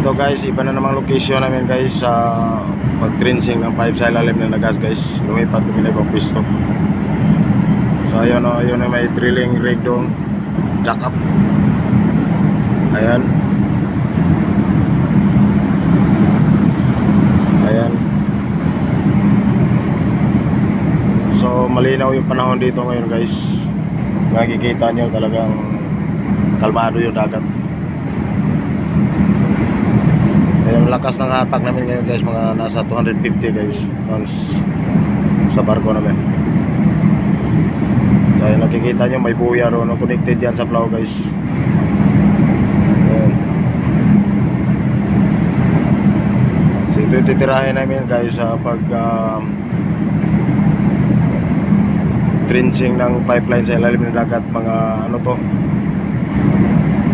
ito guys, iba na namang location namin guys sa pag-trenching ng pipe sa ilalim ng dagat guys. Lumipat kami na ibang pisto. So ayun o, ayun na may drilling rig doon, jack up. Ayan. Ayan. So malinaw yung panahon dito ngayon guys. Makikita nyo talagang kalmado yung dagat. Yung lakas ng hatak namin ngayon guys, mga nasa 250 guys tons sa barko namin. So yung nakikita nyo may buya ro, no? Connected yan sa plow guys. Ayan. So ito yung titirahin namin guys sa pag trenching ng pipeline sa ilalim ng dagat. Mga ano to,